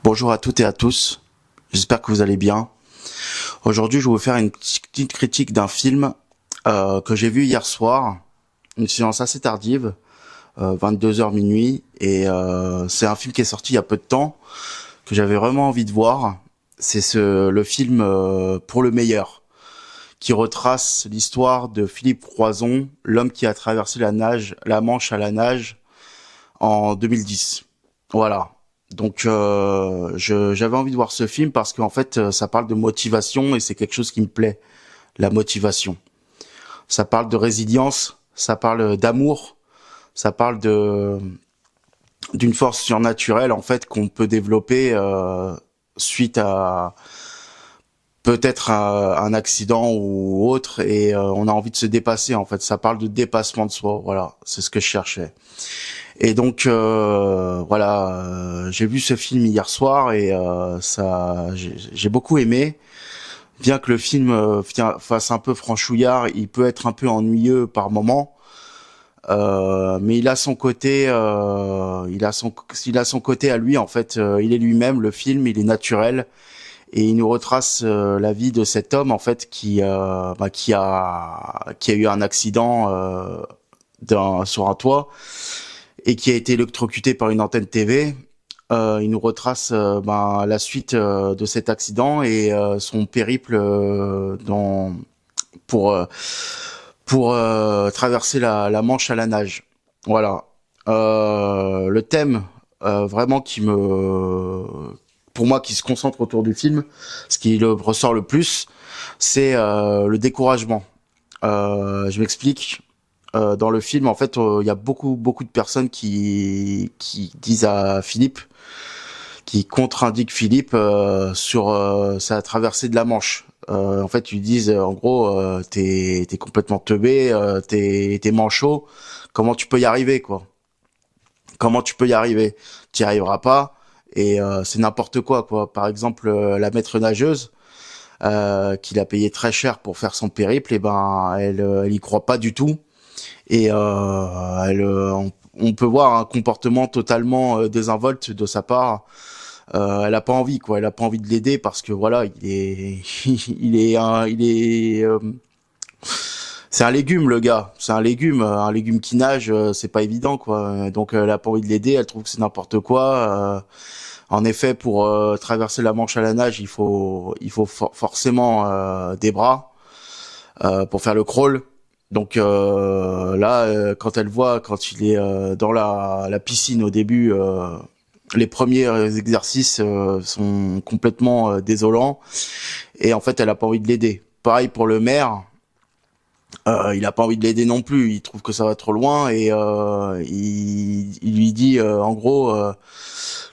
Bonjour à toutes et à tous, j'espère que vous allez bien. Aujourd'hui, je vais vous faire une petite critique d'un film que j'ai vu hier soir, une séance assez tardive, 22h minuit, et c'est un film qui est sorti il y a peu de temps, que j'avais vraiment envie de voir. C'est le film Pour le meilleur, qui retrace l'histoire de Philippe Croizon, l'homme qui a traversé la Manche à la nage en 2010. Voilà. Donc j'avais envie de voir ce film parce qu'en fait ça parle de motivation et c'est quelque chose qui me plaît, la motivation. Ça parle de résilience, ça parle d'amour, ça parle d'une force surnaturelle en fait qu'on peut développer suite à peut-être un accident ou autre et on a envie de se dépasser en fait. Ça parle de dépassement de soi, voilà, c'est ce que je cherchais. Et donc j'ai vu ce film hier soir et j'ai beaucoup aimé. Bien que le film fasse un peu franchouillard, il peut être un peu ennuyeux par moments. Mais il a son côté, il a son côté à lui en fait. Il est lui-même. Le film, il est naturel et il nous retrace la vie de cet homme en fait qui a eu un accident sur un toit et qui a été électrocuté par une antenne TV. Il nous retrace la suite de cet accident et son périple pour traverser la Manche à la nage. Voilà. Le thème vraiment pour moi, qui se concentre autour du film, ce qui le ressort le plus, c'est le découragement. Je m'explique. Dans le film, en fait, il y a beaucoup de personnes qui disent à Philippe, qui contre-indiquent Philippe sur sa traversée de la Manche. En fait, ils disent, en gros, t'es complètement teubé, t'es manchot. Comment tu peux y arriver, quoi? Comment tu peux y arriver? T'y arriveras pas. Et c'est n'importe quoi. Par exemple, la maître nageuse, qu'il a payé très cher pour faire son périple, et elle y croit pas du tout. Et on peut voir un comportement totalement désinvolte de sa part. Elle a pas envie, quoi. Elle a pas envie de l'aider parce que voilà, c'est un légume, le gars. C'est un légume qui nage. C'est pas évident, quoi. Donc elle a pas envie de l'aider. Elle trouve que c'est n'importe quoi. En effet, pour traverser la Manche à la nage, il faut forcément des bras pour faire le crawl. Donc quand elle voit, quand il est dans la piscine au début, les premiers exercices sont complètement désolants et en fait elle a pas envie de l'aider. Pareil pour le maire, il a pas envie de l'aider non plus. Il trouve que ça va trop loin et il lui dit en gros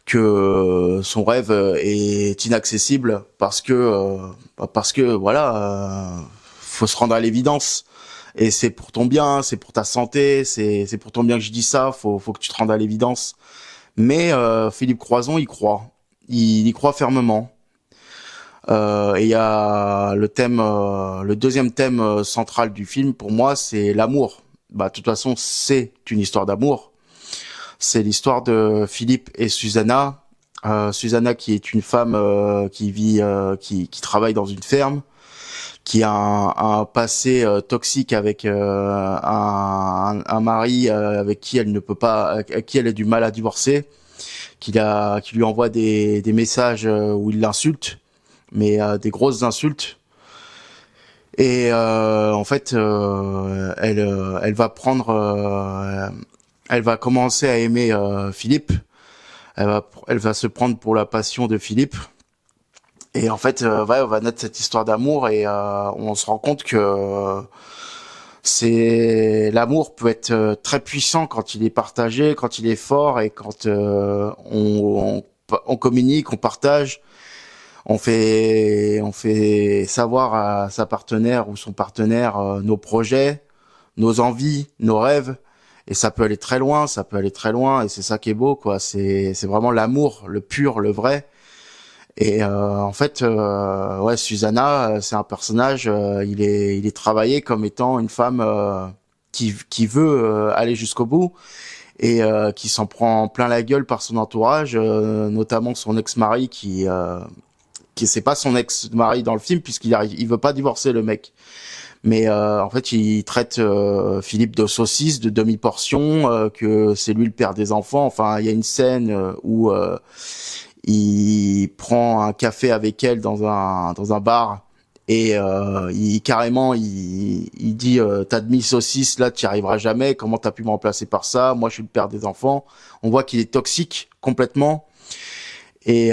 que son rêve est inaccessible parce que faut se rendre à l'évidence. Et c'est pour ton bien, c'est pour ta santé, c'est pour ton bien que je dis ça. Faut que tu te rendes à l'évidence. Mais Philippe Croizon, il croit, il y croit fermement. Et il y a le deuxième thème central du film pour moi, c'est l'amour. De toute façon, c'est une histoire d'amour. C'est l'histoire de Philippe et Susanna. Susanna qui est une femme qui travaille dans une ferme, qui a un passé toxique avec un mari avec qui elle ne peut pas, avec qui elle a du mal à divorcer, qui lui envoie des messages où il l'insulte, mais des grosses insultes. Et en fait, elle va commencer à aimer Philippe. Elle va se prendre pour la passion de Philippe. Et en fait, on va naître cette histoire d'amour et on se rend compte que l'amour peut être très puissant quand il est partagé, quand il est fort et quand on communique, on partage, on fait savoir à sa partenaire ou son partenaire nos projets, nos envies, nos rêves. Et ça peut aller très loin, et c'est ça qui est beau, quoi. C'est vraiment l'amour, le pur, le vrai. Et en fait, Susanna, c'est un personnage. Il est travaillé comme étant une femme qui veut aller jusqu'au bout et qui s'en prend plein la gueule par son entourage, notamment son ex-mari qui c'est pas son ex-mari dans le film il veut pas divorcer le mec. Mais en fait, il traite Philippe de saucisse, de demi-portion, que c'est lui le père des enfants. Enfin, il y a une scène où il prend un café avec elle dans un bar et il dit ta demi-saucisse là, tu y arriveras jamais. Comment t'as pu me remplacer par ça? Moi, je suis le père des enfants. On voit qu'il est toxique complètement. Et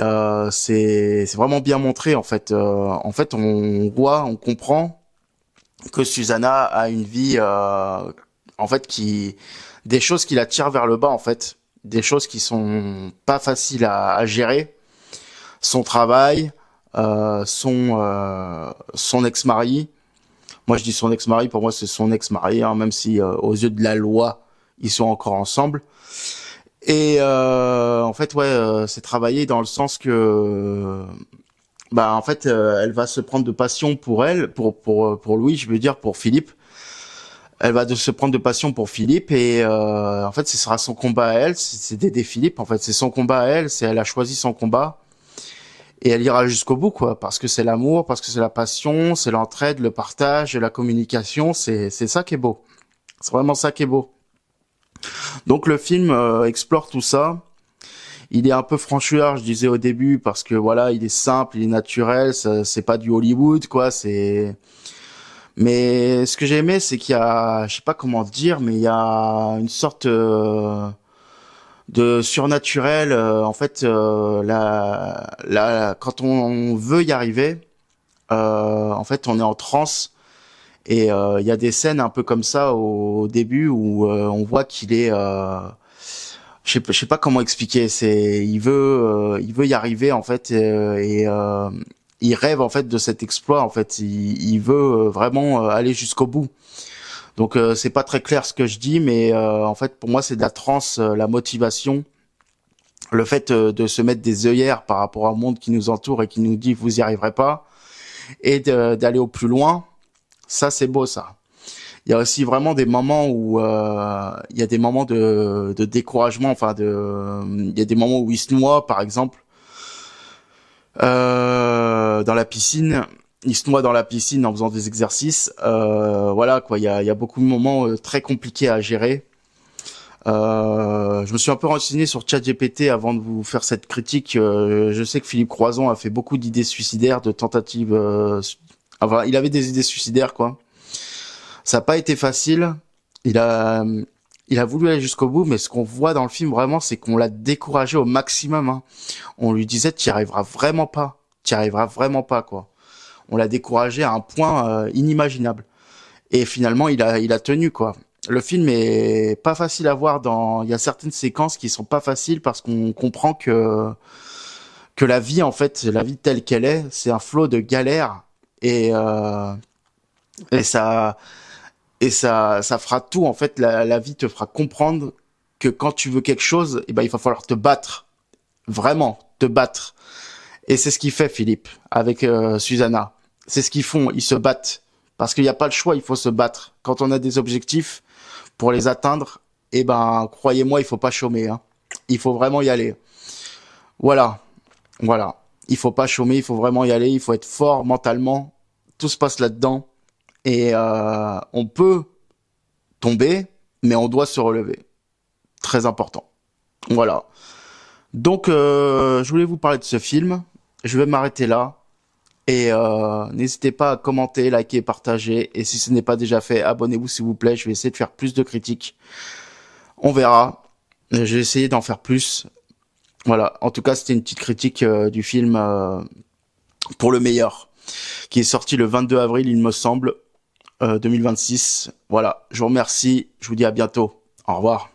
c'est vraiment bien montré en fait. En fait, on comprend que Susanna a une vie en fait qui des choses qui la tirent vers le bas en fait, des choses qui sont pas faciles à gérer, son travail, son ex-mari. Moi je dis son ex-mari, pour moi c'est son ex-mari hein, même si aux yeux de la loi ils sont encore ensemble. Et en fait ouais c'est travaillé dans le sens que bah en fait elle va se prendre de passion pour pour Louis, je veux dire pour Philippe. Elle va se prendre de passion pour Philippe et en fait ce sera son combat à elle, c'est d'aider Philippe en fait, c'est son combat à elle, c'est elle a choisi son combat et elle ira jusqu'au bout quoi, parce que c'est l'amour, parce que c'est la passion, c'est l'entraide, le partage, la communication, c'est ça qui est beau. C'est vraiment ça qui est beau. Donc le film explore tout ça. Il est un peu franchouillard, je disais au début, parce que voilà, il est simple, il est naturel, c'est pas du Hollywood, quoi, c'est... Mais ce que j'ai aimé, c'est qu'il y a, je sais pas comment dire, mais il y a une sorte de surnaturel, en fait, quand on veut y arriver, en fait, on est en transe, et il y a des scènes un peu comme ça au début où on voit qu'il est... je sais pas comment expliquer. Il veut y arriver en fait il rêve en fait de cet exploit. En fait, il veut vraiment aller jusqu'au bout. Donc c'est pas très clair ce que je dis, mais en fait pour moi c'est de la transe, la motivation, le fait de se mettre des œillères par rapport au monde qui nous entoure et qui nous dit vous y arriverez pas, et d'aller au plus loin. Ça c'est beau ça. Il y a aussi vraiment des moments où il y a des moments de découragement, enfin il y a des moments où il se noie par exemple dans la piscine, il se noie dans la piscine en faisant des exercices, voilà quoi, il y a beaucoup de moments très compliqués à gérer. Je me suis un peu renseigné sur ChatGPT avant de vous faire cette critique. Je sais que Philippe Croizon a fait beaucoup d'idées suicidaires, de tentatives, enfin il avait des idées suicidaires quoi. Ça n'a pas été facile. Il a, il a voulu aller jusqu'au bout, mais ce qu'on voit dans le film vraiment, c'est qu'on l'a découragé au maximum. Hein. On lui disait, tu n'y arriveras vraiment pas. Tu n'y arriveras vraiment pas, quoi. On l'a découragé à un point inimaginable. Et finalement, il a tenu, quoi. Le film est pas facile à voir il y a certaines séquences qui sont pas faciles parce qu'on comprend que la vie, en fait, la vie telle qu'elle est, c'est un flot de galères et, et ça, ça fera tout en fait. La vie te fera comprendre que quand tu veux quelque chose, eh ben il va falloir te battre, vraiment te battre. Et c'est ce qu'il fait Philippe avec Susanna. C'est ce qu'ils font, ils se battent parce qu'il n'y a pas le choix, il faut se battre. Quand on a des objectifs pour les atteindre, eh ben croyez-moi, il faut pas chômer. Hein. Il faut vraiment y aller. Voilà, voilà. Il faut pas chômer, il faut vraiment y aller. Il faut être fort mentalement. Tout se passe là-dedans. Et on peut tomber, mais on doit se relever. Très important. Voilà. Donc, je voulais vous parler de ce film. Je vais m'arrêter là. Et n'hésitez pas à commenter, liker, partager. Et si ce n'est pas déjà fait, abonnez-vous s'il vous plaît. Je vais essayer de faire plus de critiques. On verra. Je vais essayer d'en faire plus. Voilà. En tout cas, c'était une petite critique du film pour le meilleur, qui est sorti le 22 avril, il me semble. 2026. Voilà, je vous remercie, je vous dis à bientôt. Au revoir.